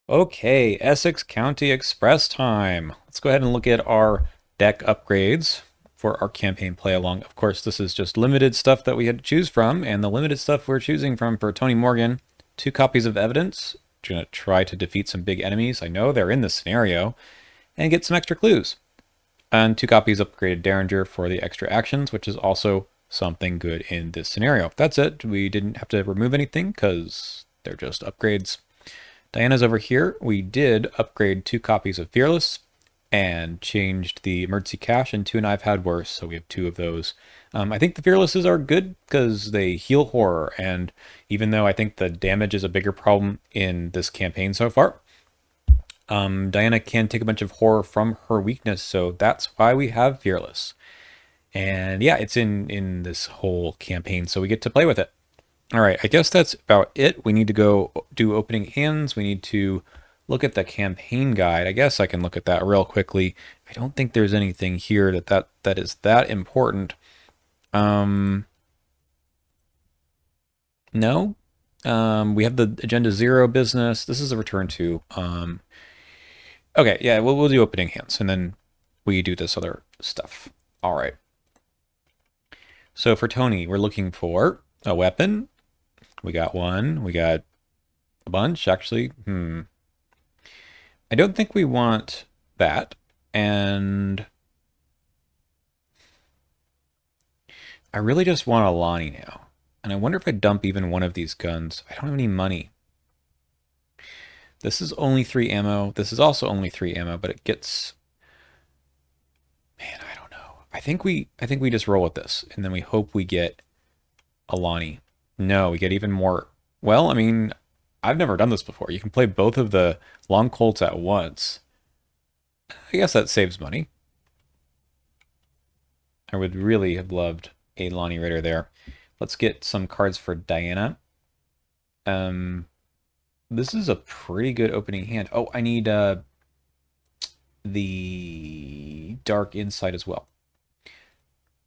Okay, Essex County Express time. Let's go ahead and look at our deck upgrades for our campaign play along. Of course, this is just limited stuff that we had to choose from, and the limited stuff we're choosing from for Tony Morgan, 2 copies of evidence. We're going to try to defeat some big enemies. I know they're in this scenario, and get some extra clues. And 2 copies of upgraded Derringer for the extra actions, which is also something good in this scenario. That's it. We didn't have to remove anything because they're just upgrades. Diana's over here. We did upgrade 2 copies of Fearless and changed the emergency cash into an I've had worse, so we have 2 of those. I think the Fearlesses are good because they heal horror, and even though I think the damage is a bigger problem in this campaign so far, Diana can take a bunch of horror from her weakness, so that's why we have Fearless. And yeah, it's in this whole campaign, so we get to play with it. All right, I guess that's about it. We need to go do opening hands. We need to look at the campaign guide. I guess I can look at that real quickly. I don't think there's anything here that is that important. No. We have the Agenda 0 business. This is a return to. Okay, yeah, we'll do opening hands, and then we do this other stuff. All right. So for Tony, we're looking for a weapon. We got one. We got a bunch, actually. I don't think we want that. And I really just want a Lonnie now. And I wonder if I dump even one of these guns. I don't have any money. This is only 3 ammo. This is also only 3 ammo, but it gets... Man, I don't know. I think we just roll with this, and then we hope we get a Lonnie. No, we get even more. Well, I mean, I've never done this before. You can play both of the long Colts at once. I guess that saves money. I would really have loved a Lonnie Ritter there. Let's get some cards for Diana. This is a pretty good opening hand. Oh, I need the Dark Insight as well.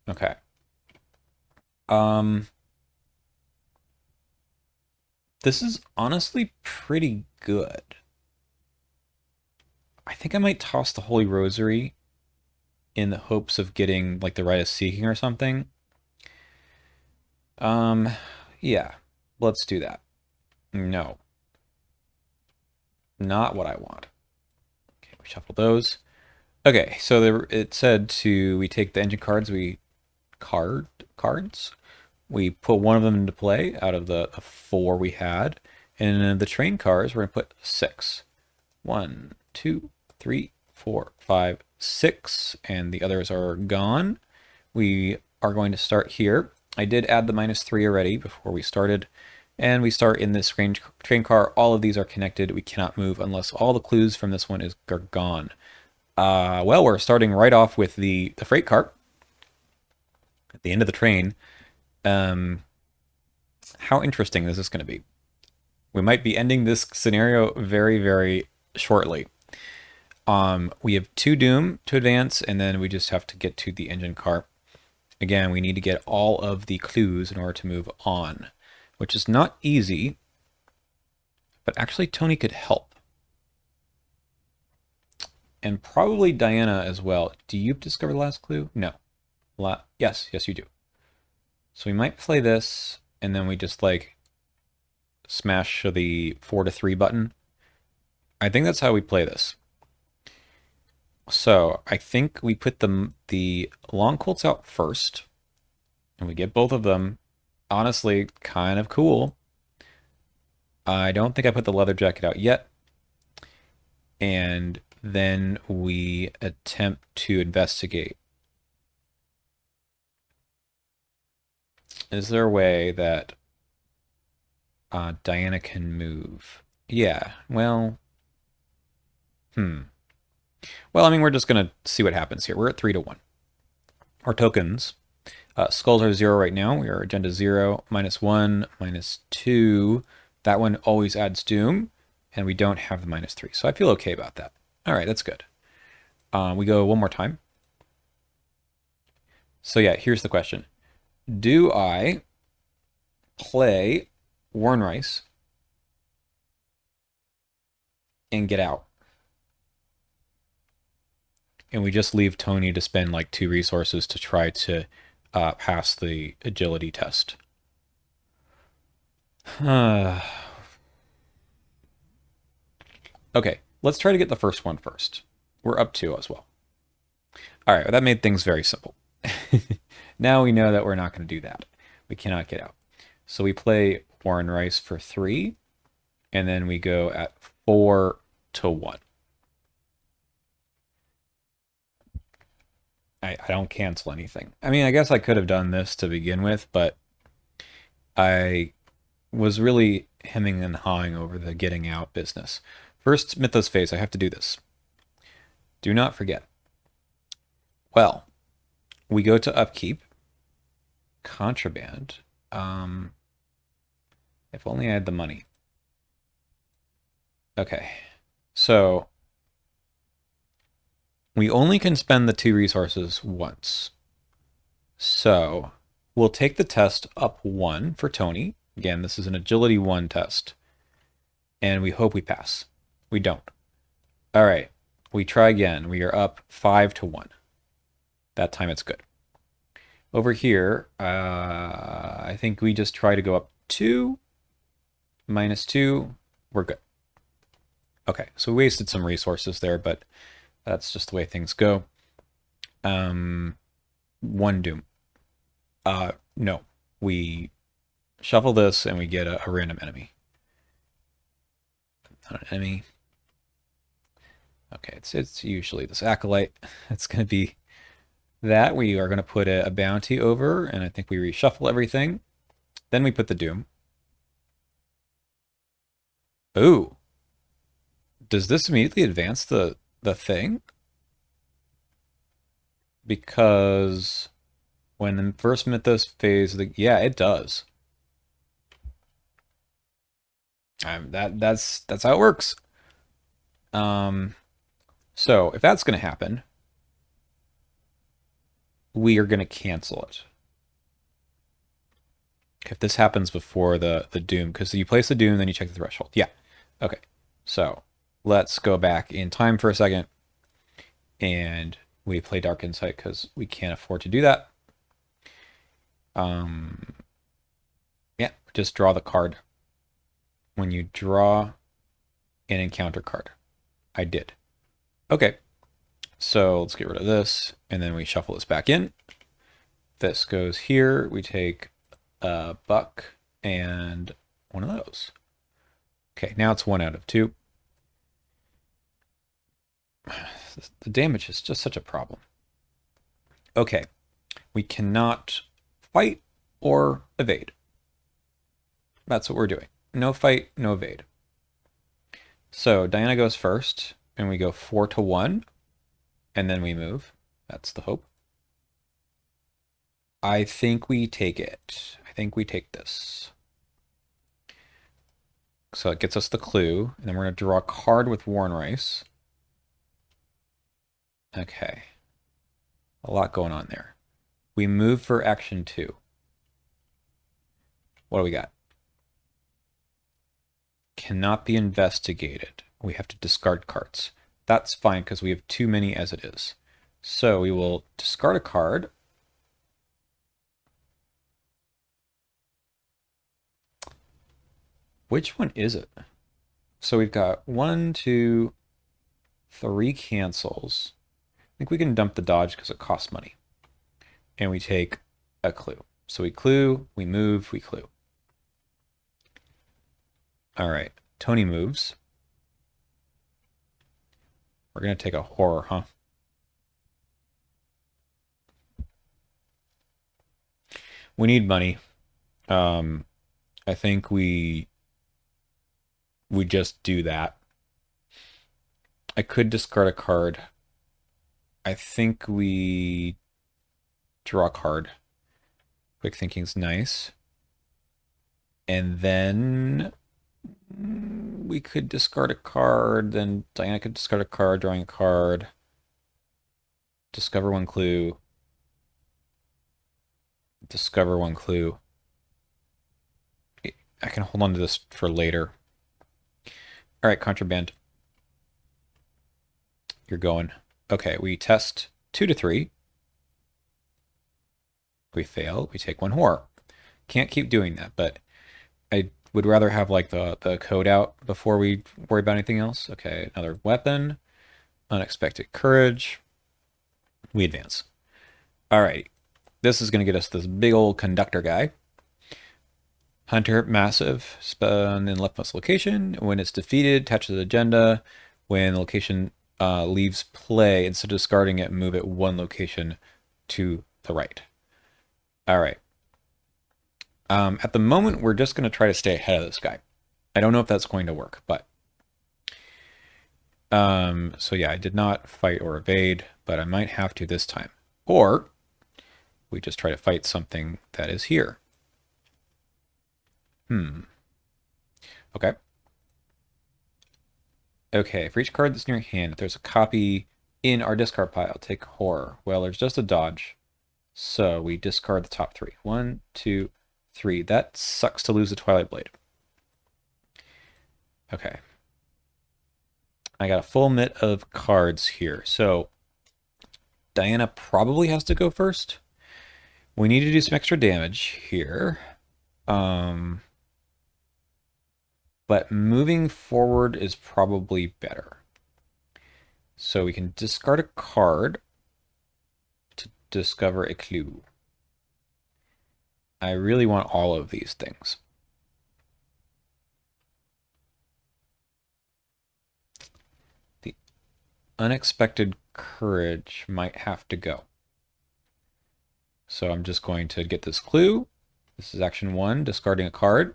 Okay. This is honestly pretty good. I think I might toss the Holy Rosary in the hopes of getting like the Rite of Seeking or something. Yeah, let's do that. No. Not what I want. Okay, we shuffle those. Okay, so it said we take the engine cards, cards. We put one of them into play out of the 4 we had. And in the train cars, we're going to put 6. 1, 2, 3, 4, 5, 6. And the others are gone. We are going to start here. I did add the -3 already before we started. And we start in this train car. All of these are connected. We cannot move unless all the clues from this one are gone. Well, we're starting right off with the freight car at the end of the train. How interesting is this going to be? We might be ending this scenario very, very shortly. We have 2 Doom to advance, and then we just have to get to the engine car. Again, we need to get all of the clues in order to move on, which is not easy, but actually Tony could help. And probably Diana as well. Do you discover the last clue? No. Yes, you do. So we might play this, and then we just like smash the 4 to 3 button. I think that's how we play this. So I think we put the long Colts out first, and we get both of them. Honestly, kind of cool. I don't think I put the leather jacket out yet. And then we attempt to investigate. Is there a way that Diana can move? Yeah, well... Well, I mean, we're just going to see what happens here. We're at 3 to 1. Our tokens. Skulls are 0 right now. We are Agenda 0, -1, -2. That one always adds Doom, and we don't have the -3. So I feel okay about that. All right, that's good. We go one more time. So yeah, here's the question. Do I play Warnrice and get out. And we just leave Tony to spend like 2 resources to try to pass the agility test. Okay, let's try to get the first one first. We're up 2 as well. All right, that made things very simple. Now we know that we're not going to do that. We cannot get out. So we play Warren Rice for 3, and then we go at 4 to 1. I don't cancel anything. I mean, I guess I could have done this to begin with, but I was really hemming and hawing over the getting out business. First Mythos phase, I have to do this. Do not forget. Well, we go to upkeep. Contraband. If only I had the money. Okay. So we only can spend the 2 resources once. So we'll take the test up 1 for Tony. Again, this is an agility 1 test. And we hope we pass. We don't. All right. We try again. We are up 5 to 1. That time it's good. Over here, I think we just try to go up 2, -2. We're good. Okay, so we wasted some resources there, but that's just the way things go. 1 doom. No. We shuffle this and we get a random enemy. Not an enemy. Okay, it's usually this acolyte. It's going to be that. We are going to put a bounty over, and I think we reshuffle everything. Then we put the doom. Ooh. Does this immediately advance the thing? Because when the first Mythos phase, yeah, it does. That's how it works. So if that's going to happen, we are going to cancel it. If this happens before the doom, because you place the doom, then you check the threshold. Yeah. Okay. So let's go back in time for a second. And we play Dark Insight because we can't afford to do that. Yeah, just draw the card. When you draw an encounter card. I did. Okay. So let's get rid of this, and then we shuffle this back in. This goes here. We take a buck and one of those. Okay, now it's 1 out of 2. The damage is just such a problem. Okay, we cannot fight or evade. That's what we're doing. No fight, no evade. So Diana goes first, and we go 4 to 1, and then we move. That's the hope. I think we take it. I think we take this. So it gets us the clue, and then we're going to draw a card with Warren Rice. Okay. A lot going on there. We move for action 2. What do we got? Cannot be investigated. We have to discard cards. That's fine because we have too many as it is. So we will discard a card. Which one is it? So we've got 1, 2, 3 cancels. I think we can dump the dodge because it costs money. And we take a clue. So we clue, we move, we clue. All right, Tony moves. We're going to take a horror, huh? We need money. I think we just do that. I could discard a card. I think we draw a card. Quick thinking's nice. And then we could discard a card. Then Diana could discard a card, drawing a card. Discover 1 clue. Discover 1 clue. I can hold on to this for later. All right, contraband. you're going. Okay, we test 2 to 3. We fail, we take 1 horror. Can't keep doing that, but I would rather have like the code out before we worry about anything else. Okay, another weapon. Unexpected courage. We advance. All right. This is going to get us this big old conductor guy. Hunter, massive, spawn in leftmost location. When it's defeated, attach to the agenda. When the location leaves play, instead of discarding it, move it 1 location to the right. All right. At the moment, we're just going to try to stay ahead of this guy. I don't know if that's going to work, but... so yeah, I did not fight or evade, but I might have to this time. Or we just try to fight something that is here. Okay. Okay, for each card that's in your hand, if there's a copy in our discard pile, take horror. Well, there's just a dodge. So we discard the top 3. 1, 2, 3. That sucks to lose the Twilight Blade. Okay. I got a full mitt of cards here. So Diana probably has to go first. We need to do some extra damage here. But moving forward is probably better. So we can discard a card to discover a clue. I really want all of these things. The unexpected courage might have to go. So I'm just going to get this clue. This is action 1, discarding a card.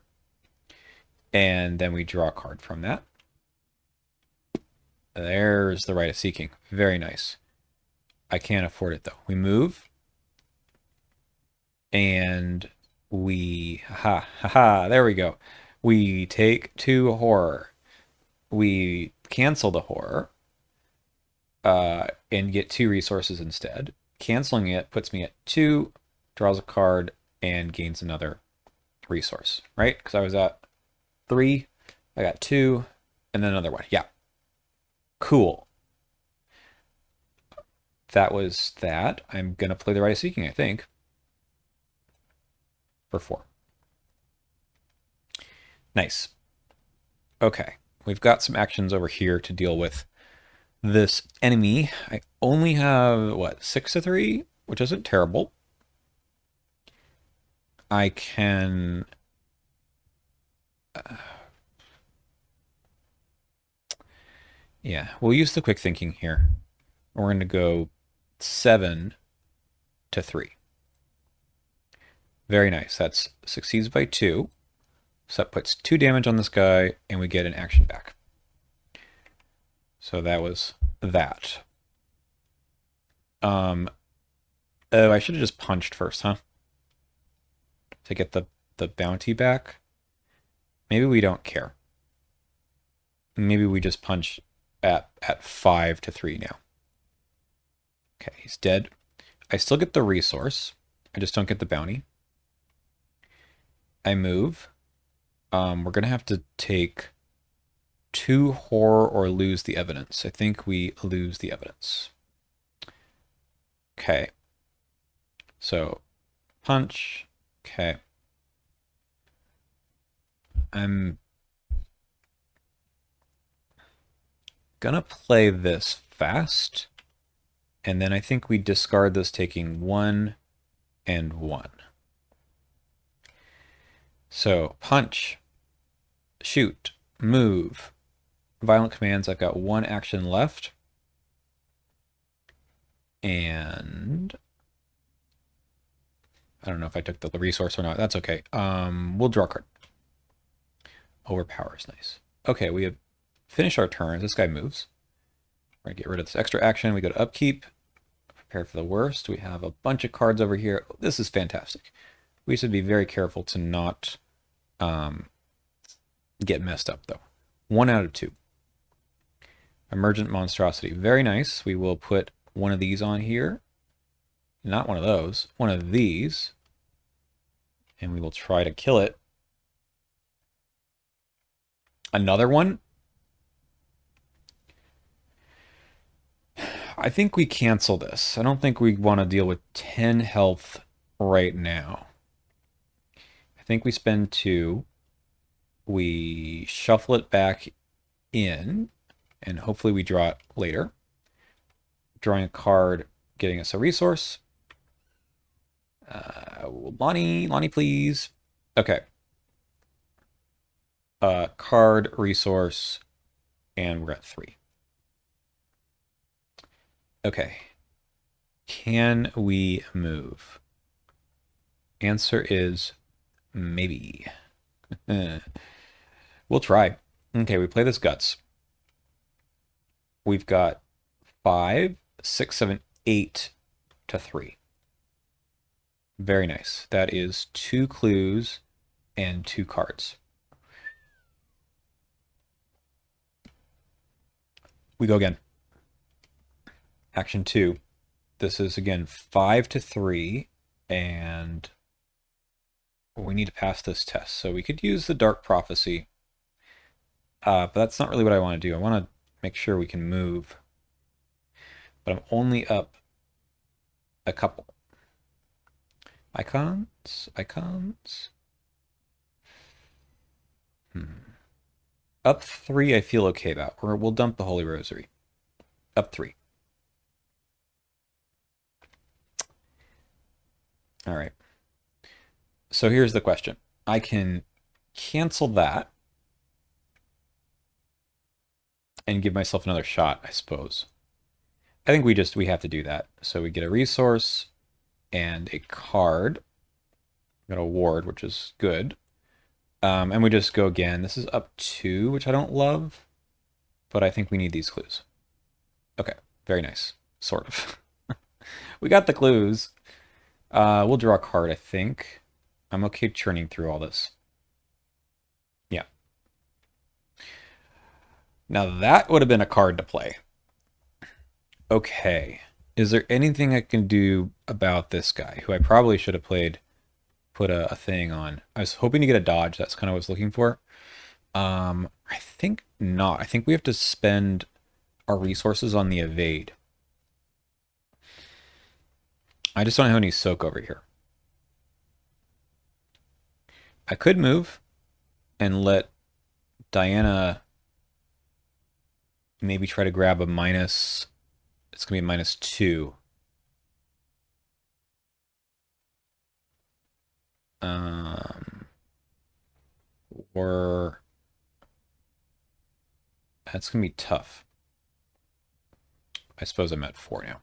And then we draw a card from that. There's the Rite of Seeking. Very nice. I can't afford it, though. We move. And we... there we go. We take 2 horror. We cancel the horror. And get 2 resources instead. Canceling it puts me at 2, draws a card, and gains another resource. Right? Because I was at 3, I got 2, and then another 1. Yeah. Cool. That was that. I'm going to play the Rite of Seeking, I think. For 4. Nice. Okay. We've got some actions over here to deal with this enemy. I only have, what, 6 to 3? Which isn't terrible. I can... yeah, we'll use the quick thinking here. We're going to go 7 to 3. Very nice. That's succeeds by 2. So that puts 2 damage on this guy, and we get an action back. So that was that. Oh, I should have just punched first, huh? To get the bounty back. Maybe we don't care. Maybe we just punch at 5 to 3 now. Okay, he's dead. I still get the resource. I just don't get the bounty. I move. We're going to have to take 2 horror or lose the evidence. I think we lose the evidence. Okay. So, punch. Okay. I'm gonna play this fast, and then I think we discard this, taking 1 and 1. So, punch, shoot, move, violent commands. I've got 1 action left. And I don't know if I took the resource or not. That's okay. We'll draw a card. Overpower is nice. Okay, we have finished our turns. This guy moves. We're going to get rid of this extra action. We go to upkeep. Prepare for the worst. We have a bunch of cards over here. This is fantastic. We should be very careful to not get messed up, though. 1 out of 2. Emergent Monstrosity. Very nice. We will put one of these on here. Not one of those. One of these. And we will try to kill it. Another one? I think we cancel this. I don't think we want to deal with 10 health right now. I think we spend 2. We shuffle it back in, and hopefully we draw it later. Drawing a card, getting us a resource. Lonnie, please. Okay. Card, resource, and we're at 3. Okay. Can we move? Answer is maybe. We'll try. Okay, we play this guts. We've got 5, 6, 7, 8 to 3. Very nice. That is 2 clues and 2 cards. We go again. Action 2. This is again 5 to 3, and we need to pass this test. So we could use the Dark Prophecy, but that's not really what I want to do. I want to make sure we can move, but I'm only up a couple. Icons. Up 3 I feel okay about. Or we'll dump the Holy Rosary. Up 3. All right. So here's the question. I can cancel that and give myself another shot, I suppose. I think we have to do that. So we get a resource and a card. We got a ward, which is good. And we just go again. This is up 2, which I don't love, but I think we need these clues. Okay, very nice. Sort of. We got the clues. We'll draw a card, I think. I'm okay churning through all this. Yeah. Now that would have been a card to play. Okay. Is there anything I can do about this guy, who I probably should have put a thing on? I was hoping to get a dodge. That's kind of what I was looking for. I think not. I think we have to spend our resources on the evade. I just don't have any soak over here. I could move and let Diana maybe try to grab a minus. It's going to be a -2. Or that's going to be tough. I suppose I'm at 4 now.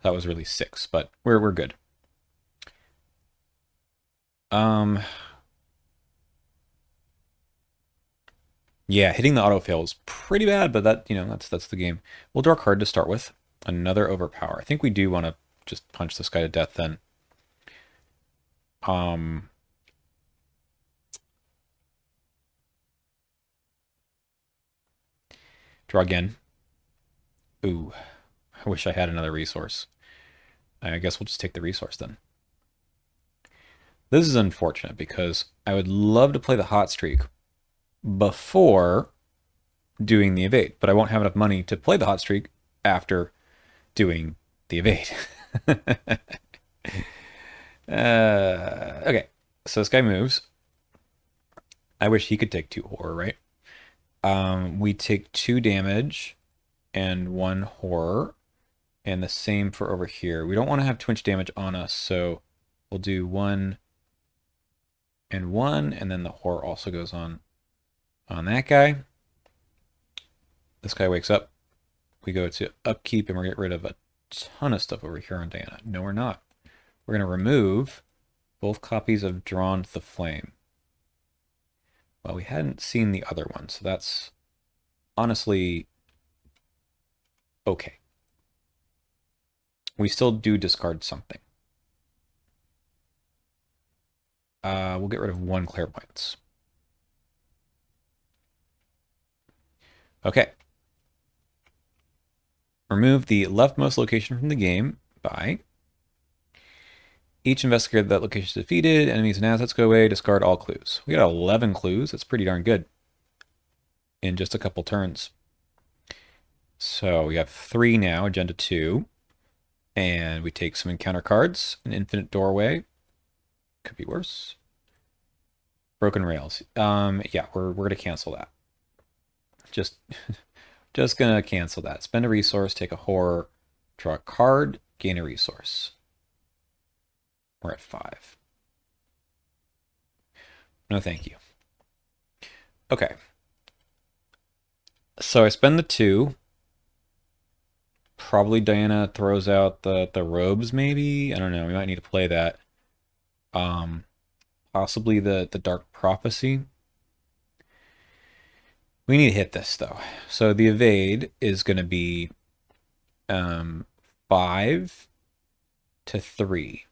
That was really 6, but we're good. Yeah, hitting the autofail is pretty bad, but that, that's the game. We'll draw a card to start with. Another overpower. I think we do want to just punch this guy to death then. Draw again. Ooh, I wish I had another resource. I guess we'll just take the resource then. This is unfortunate because I would love to play the hot streak before doing the evade, but I won't have enough money to play the hot streak after doing the evade. Okay, so this guy moves. I wish he could take 2 horror, right? We take 2 damage and 1 horror, and the same for over here. We don't want to have twinge damage on us, so we'll do 1 and 1, and then the horror also goes on that guy. This guy wakes up. We go to upkeep, and we're getting rid of a ton of stuff over here on Diana. No, we're not. We're going to remove both copies of Drawn to the Flame. Well, we hadn't seen the other one, so that's honestly okay. We still do discard something. We'll get rid of 1 clairvoyance. Okay. Remove the leftmost location from the game by each investigator that location is defeated, enemies and assets go away, discard all clues. We got 11 clues. That's pretty darn good in just a couple turns. So we have 3 now, agenda 2. And we take some encounter cards. An infinite doorway. Could be worse. Broken rails. Yeah, we're gonna cancel that. Just just gonna cancel that. Spend a resource, take a horror, draw a card, gain a resource. We're at 5. No, thank you. Okay. So I spend the 2. Probably Diana throws out the robes, maybe? I don't know. We might need to play that. Possibly the Dark Prophecy. We need to hit this, though. So the evade is going to be 5 to 3.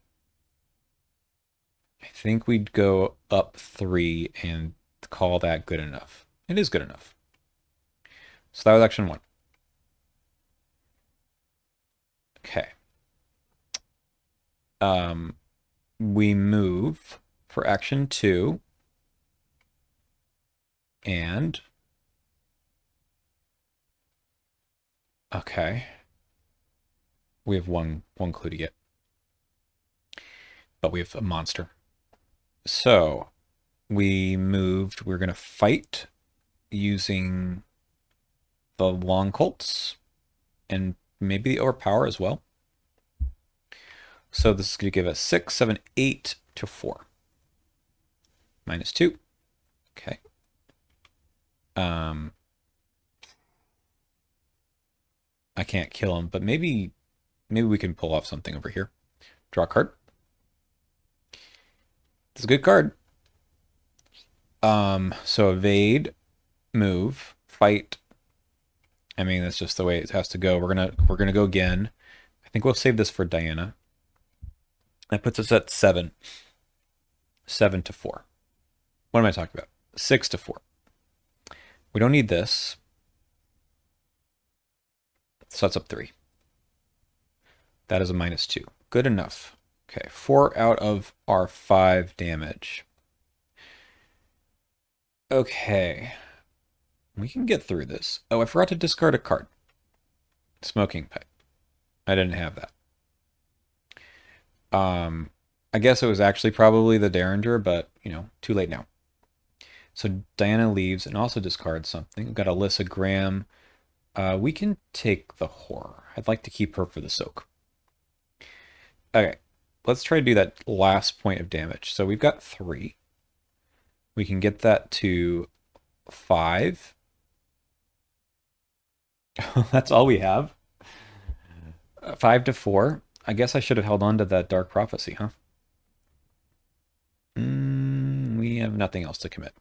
I think we'd go up 3 and call that good enough. It is good enough. So that was action 1. Okay. We move for action 2. And okay. We have one clue to get. But we have a monster. So we moved. We're going to fight using the long colts and maybe the overpower as well. So this is going to give us 6, 7, 8 to 4. -2. Okay. I can't kill him, but maybe we can pull off something over here. Draw a card. It's a good card. So evade, move, fight. I mean, that's just the way it has to go. We're gonna go again. I think we'll save this for Diana. That puts us at 7. 7 to 4. What am I talking about? 6 to 4. We don't need this. So that's up 3. That is a -2. Good enough. Okay, 4 out of our 5 damage. Okay. We can get through this. Oh, I forgot to discard a card. Smoking pipe. I didn't have that. I guess it was actually probably the Derringer, but, you know, too late now. So Diana leaves and also discards something. We've got Alyssa Graham. We can take the horror. I'd like to keep her for the soak. Okay, let's try to do that last point of damage. So we've got 3. We can get that to 5. That's all we have. 5 to 4. I guess I should have held on to that Dark Prophecy, huh? We have nothing else to commit.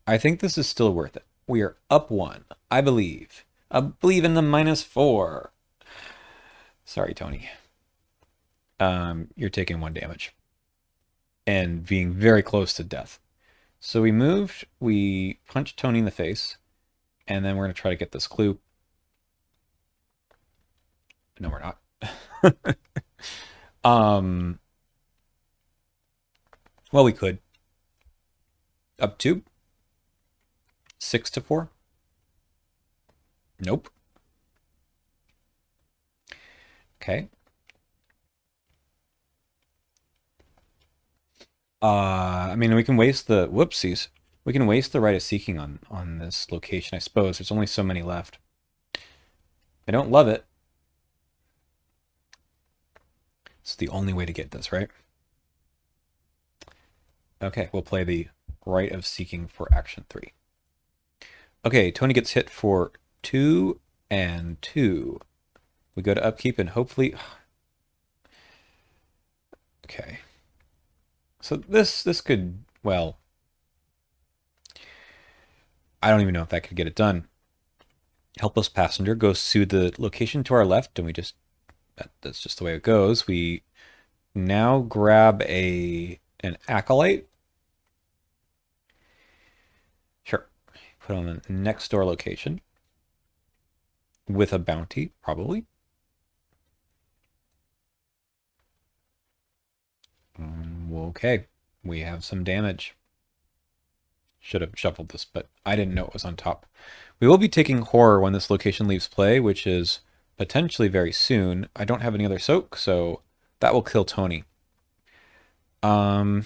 I think this is still worth it. We are up 1. I believe. I believe in the -4. Sorry, Tony. You're taking 1 damage. And being very close to death. So we moved, we punched Tony in the face, and then we're going to try to get this clue. No, we're not. Well, we could. Up 2. 6 to 4. Nope. Okay. I mean, we can waste the whoopsies. We can waste the right of seeking on this location, I suppose. There's only so many left. I don't love it. It's the only way to get this, right? Okay, we'll play the right of seeking for action 3. Okay, Tony gets hit for 2 and 2. We go to upkeep and hopefully... Okay. So this could, well... I don't even know if that could get it done. Helpless passenger goes to the location to our left, and we just... That's just the way it goes. We now grab an acolyte. Sure. Put on the next door location. With a bounty, probably. Okay. We have some damage. Should have shuffled this, but I didn't know it was on top. We will be taking horror when this location leaves play, which is potentially very soon. I don't have any other soak, so that will kill Tony. Right.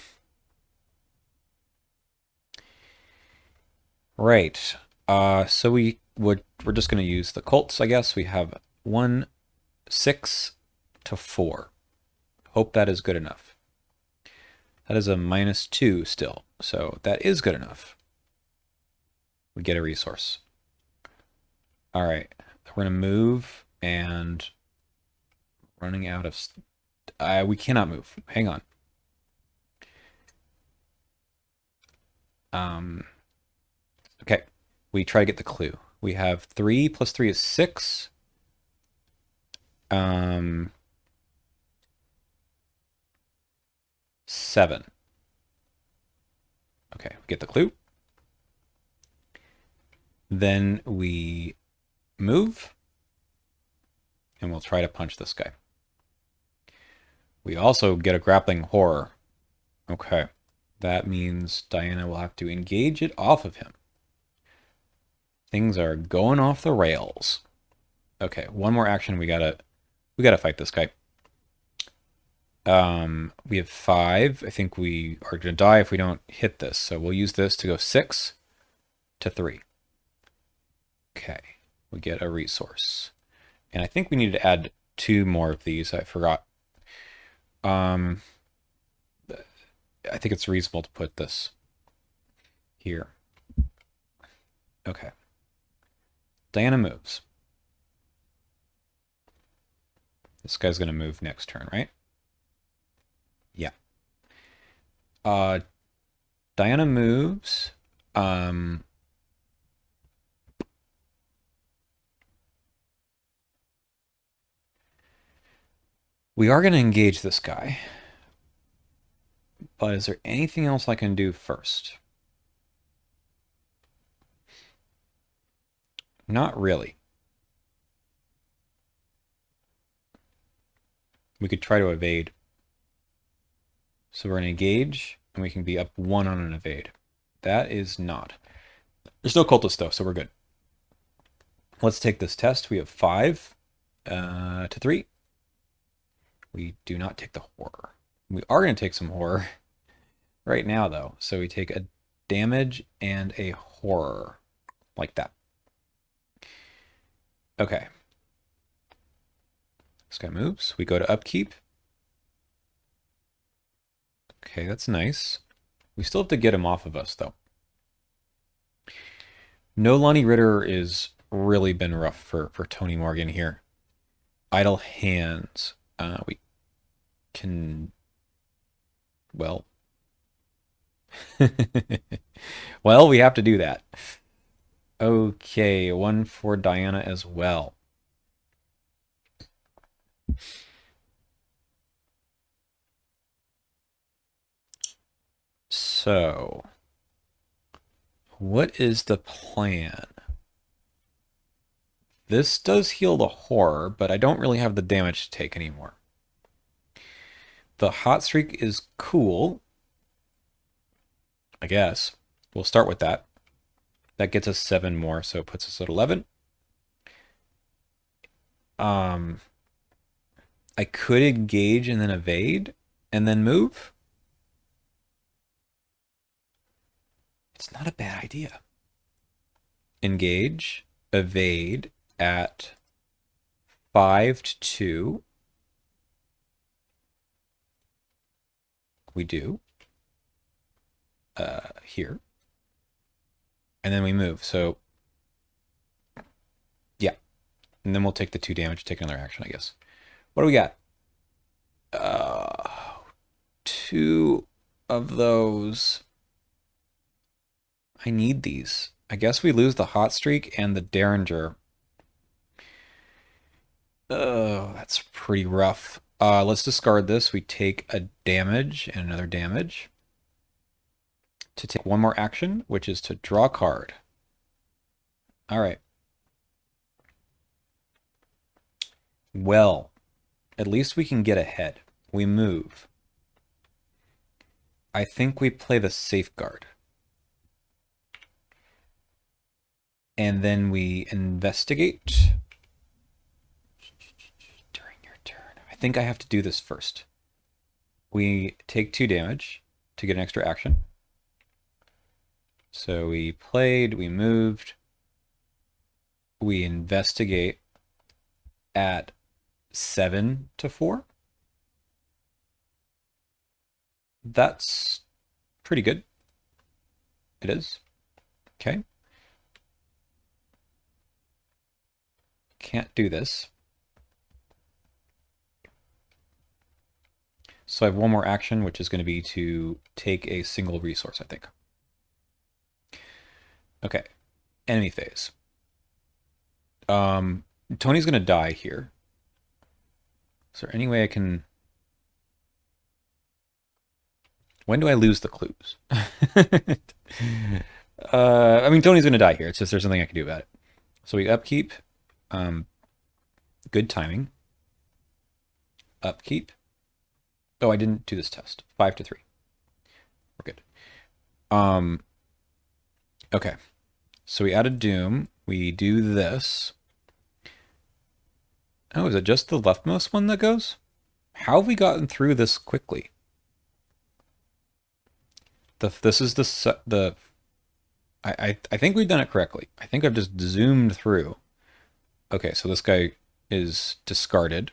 So we're just going to use the Colts, I guess. We have 1, 6 to 4. Hope that is good enough. That is a -2 still, so that is good enough. We get a resource. All right, we're gonna move and running out of. We cannot move. Hang on. Okay, we try to get the clue. We have 3 plus 3 is 6. 7. Okay, we get the clue. Then we move, and we'll try to punch this guy. We also get a grappling horror. Okay, that means Diana will have to engage it off of him. Things are going off the rails. Okay, one more action. We gotta fight this guy. We have 5. I think we are gonna die if we don't hit this. So we'll use this to go 6 to 3. Okay, we get a resource. And I think we need to add 2 more of these. I forgot. I think it's reasonable to put this here. Okay. Diana moves. This guy's going to move next turn, right? Yeah. Diana moves. We are going to engage this guy. But is there anything else I can do first? Not really. We could try to evade. So we're going to engage, and we can be up 1 on an evade. That is not. There's no cultist, though, so we're good. Let's take this test. We have 5 to 3. We do not take the horror. We are going to take some horror right now, though. So we take a damage and a horror, like that. Okay. This guy moves. We go to upkeep. Okay, that's nice. We still have to get him off of us, though. No Lonnie Ritter is really been rough for Tony Morgan here. Idle hands. We can... Well... Well, we have to do that. Okay, 1 for Diana as well. So, what is the plan? This does heal the horror, but I don't really have the damage to take anymore. The hot streak is cool, I guess. We'll start with that. That gets us 7 more, so it puts us at 11. I could engage and then evade and then move. It's not a bad idea. Engage, evade at 5 to 2. We do. Here. And then we move. So, yeah. And then we'll take the 2 damage, take another action, I guess. What do we got? 2 of those. I need these. I guess we lose the hot streak and the Derringer. Oh, that's pretty rough. Let's discard this. We take a damage and another damage. To take 1 more action, which is to draw a card. All right. Well, at least we can get ahead. We move. I think we play the Safeguard. And then we investigate during your turn. I think I have to do this first. We take 2 damage to get an extra action. So we played, we moved, we investigate at 7 to 4. That's pretty good. It is. Okay. Can't do this. So I have one more action, which is going to be to take a single resource, I think. Okay. Enemy phase. Tony's going to die here. Is there any way I can... When do I lose the clues? I mean, Tony's going to die here. It's just there's something I can do about it. So we upkeep. Good timing. Upkeep. Oh, I didn't do this test. 5 to 3. We're good. Okay. So we added Doom. We do this. Oh, is it just the leftmost one that goes? How have we gotten through this quickly? This is the I think we've done it correctly. I think I've just zoomed through. Okay, so this guy is discarded.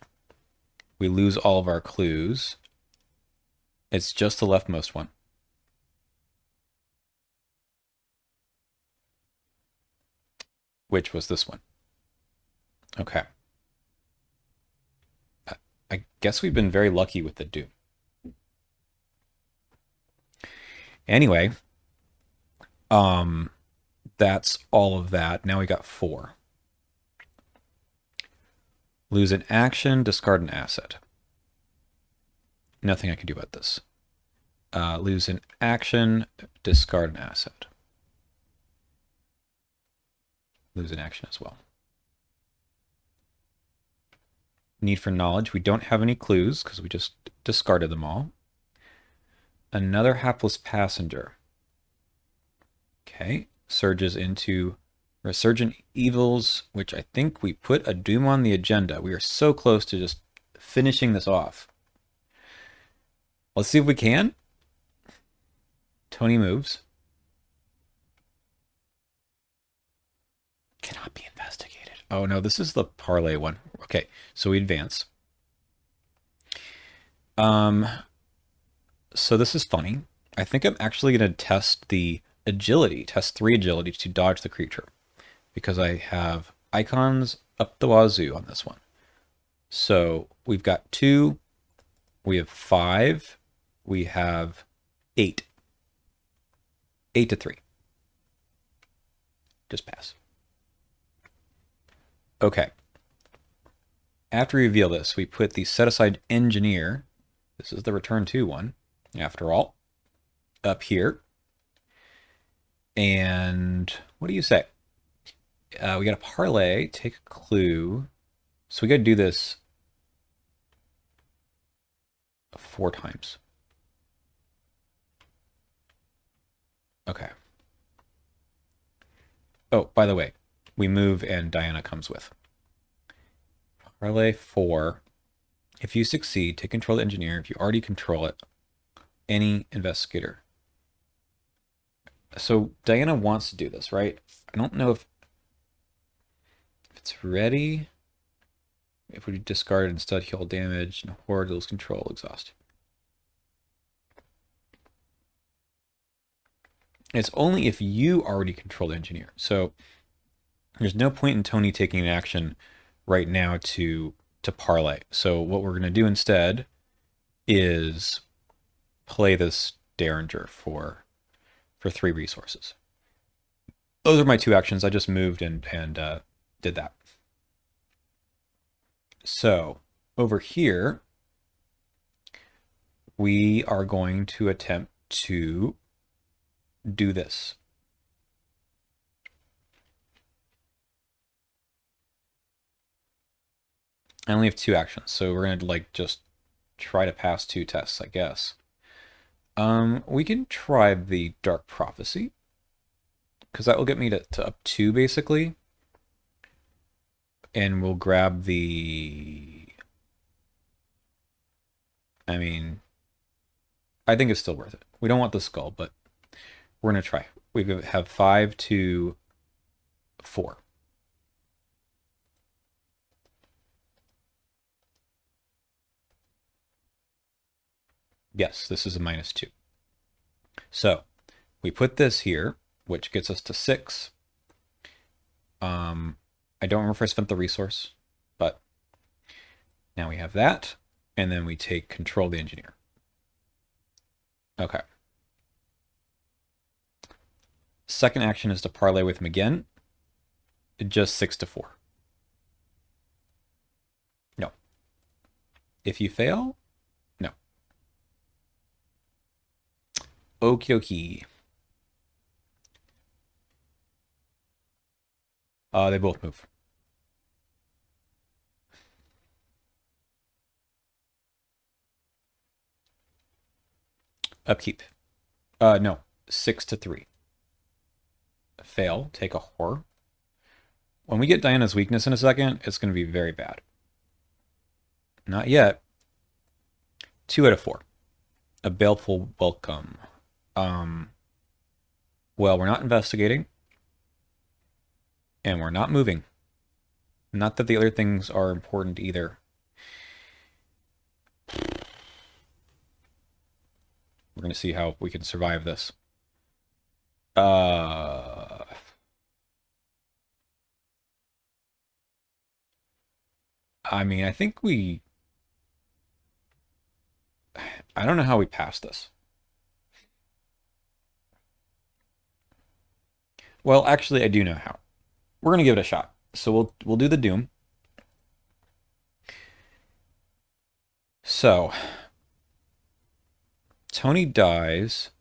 We lose all of our clues. It's just the leftmost one. Which was this one. Okay. I guess we've been very lucky with the Doom. Anyway, that's all of that. Now we got 4. Lose an action, discard an asset. Nothing I can do about this. Lose an action, discard an asset. Lose an action as well. Need for knowledge. We don't have any clues because we just discarded them all. Another hapless passenger. Okay. Surges into Resurgent Evils, which I think we put a Doom on the agenda. We are so close to just finishing this off. Let's see if we can. Tony moves. Cannot be investigated. Oh no, this is the parlay one. Okay, so we advance. So this is funny. I think I'm actually going to test the agility, test 3 agility to dodge the creature. Because I have icons up the wazoo on this one. So we've got 2, we have 5, we have 8. 8 to 3. Just pass. Okay. After we reveal this, we put the set aside engineer. This is the return to one, after all. Up here. And what do you say? We got a parlay, take a clue. So we got to do this 4 times. Okay. Oh, by the way, we move and Diana comes with. Parlay 4. If you succeed, take control of the engineer. If you already control it, any investigator. So Diana wants to do this, right? I don't know if it's ready. If we discard instead, heal damage, and horde, lose control, exhaust. It's only if you already control the engineer. So there's no point in Tony taking an action right now to parlay. So what we're going to do instead is play this Derringer for 3 resources. Those are my 2 actions. I just moved and did that. So over here, we are going to attempt to do this. I only have 2 actions, so we're going to like just try to pass 2 tests, I guess. We can try the Dark Prophecy, because that will get me to up 2 basically. And we'll grab the... I mean, I think it's still worth it. We don't want the skull, but we're going to try. We have 5 to 4. Yes, this is a -2. So we put this here, which gets us to 6. I don't remember if I spent the resource, but now we have that. And then we take control the engineer. Okay. Second action is to parlay with him again. Just 6 to 4. No. If you fail, no. Okie dokie. They both move. Upkeep. No. 6 to 3. Fail. Take a horror. When we get Diana's weakness in a second, it's going to be very bad. Not yet. 2 out of 4. A baleful welcome. Well, we're not investigating. And we're not moving. Not that the other things are important either. We're going to see how we can survive this. I mean, I think I don't know how we pass this. Well, actually, I do know how. We're going to give it a shot. So we'll do the Doom. So Tony dies.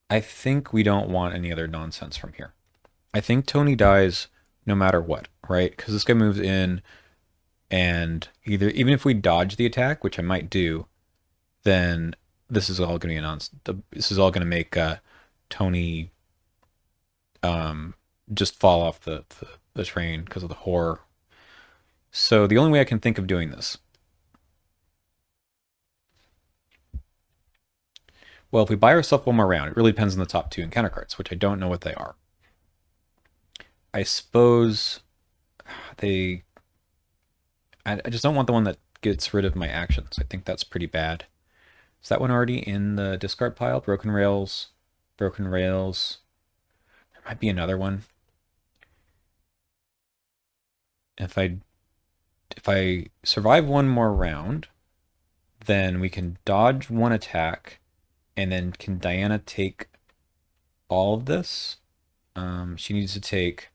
I think we don't want any other nonsense from here. I think Tony dies no matter what, right? Because this guy moves in, and even if we dodge the attack, which I might do, then this is all going to be a nonsense. This is all going to make Tony just fall off the train because of the horror. So the only way I can think of doing this, well, if we buy ourselves one more round, it really depends on the top 2 encounter cards, which I don't know what they are. I suppose I just don't want the one that gets rid of my actions. I think that's pretty bad. Is that one already in the discard pile? Broken Rails. Broken Rails. There might be another one. If I survive one more round, then we can dodge one attack, and then can Diana take all of this? She needs to take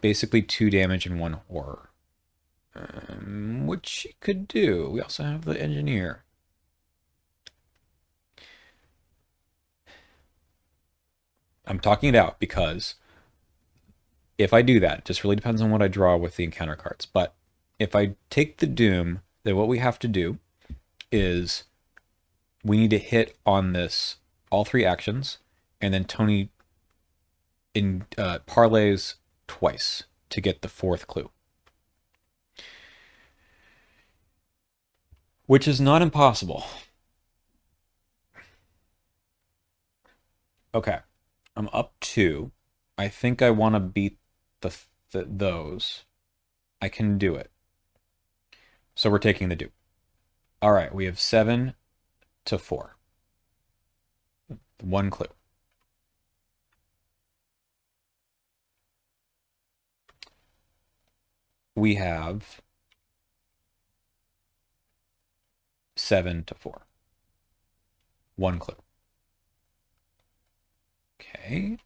basically 2 damage and 1 horror. Which she could do. We also have the engineer. I'm talking it out because if I do that, it just really depends on what I draw with the encounter cards. But if I take the Doom, then what we have to do is we need to hit on this all 3 actions, and then Tony parlays twice to get the 4th clue. Which is not impossible. Okay. I'm up 2. I think I want to beat those. I can do it. So we're taking the Doom. All right, we have 7 to 4. 1 clue. We have 7 to 4. 1 clue. Okay.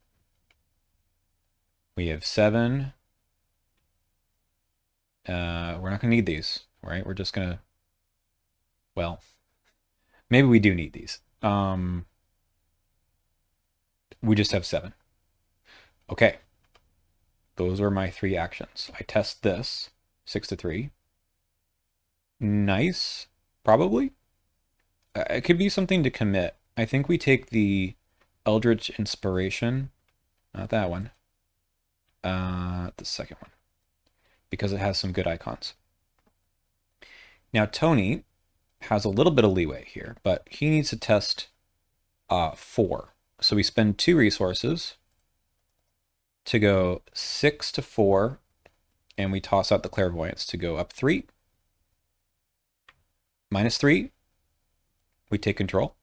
We have 7. We're not going to need these, right? We're just going to, well, maybe we do need these. We just have 7. Okay. Those are my 3 actions. I test this. 6 to 3. Nice. Probably. It could be something to commit. I think we take the Eldritch Inspiration. Not that one. The second one. Because it has some good icons. Now, Tony has a little bit of leeway here, but he needs to test 4. So we spend 2 resources to go 6 to 4, and we toss out the Clairvoyance to go up 3. -3, we take control.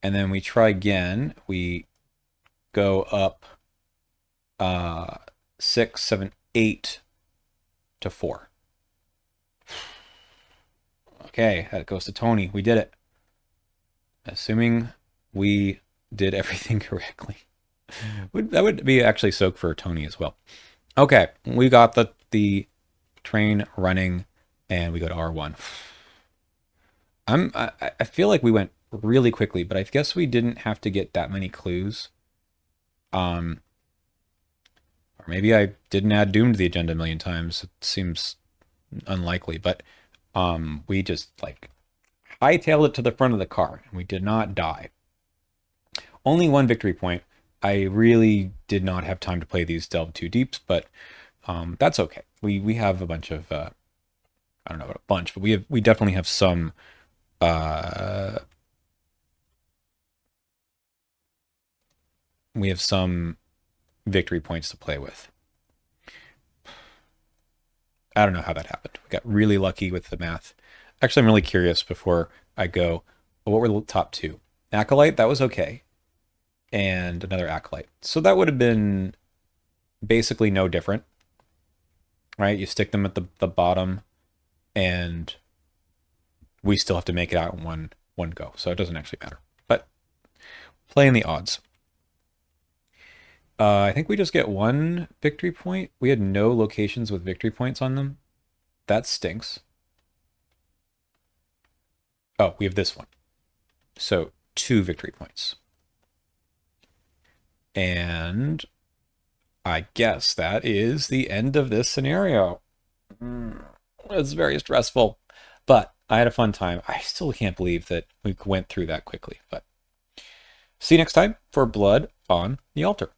And then we try again. We go up 6, 7, 8 to 4. Okay, that goes to Tony. We did it. Assuming we did everything correctly. That would be actually soak for Tony as well. Okay, we got the train running, and we go to R1. I feel like we went really quickly, but I guess we didn't have to get that many clues. Or maybe I didn't add Doom to the agenda a million times. It seems unlikely, but we just like hightailed it to the front of the car, and we did not die. Only 1 victory point. I really did not have time to play these Delve 2 Deeps, but that's okay. We have a bunch of I don't know about a bunch, but we definitely have some we have some victory points to play with. I don't know how that happened. We got really lucky with the math. Actually, I'm really curious before I go, what were the top 2? Acolyte, that was okay. And another Acolyte. So that would have been basically no different. Right? You stick them at the bottom, and we still have to make it out in one go. So it doesn't actually matter. But playing the odds. I think we just get 1 victory point. We had no locations with victory points on them. That stinks. Oh, we have this one. So 2 victory points. And I guess that is the end of this scenario. It's very stressful, but I had a fun time. I still can't believe that we went through that quickly. But see you next time for Blood on the Altar.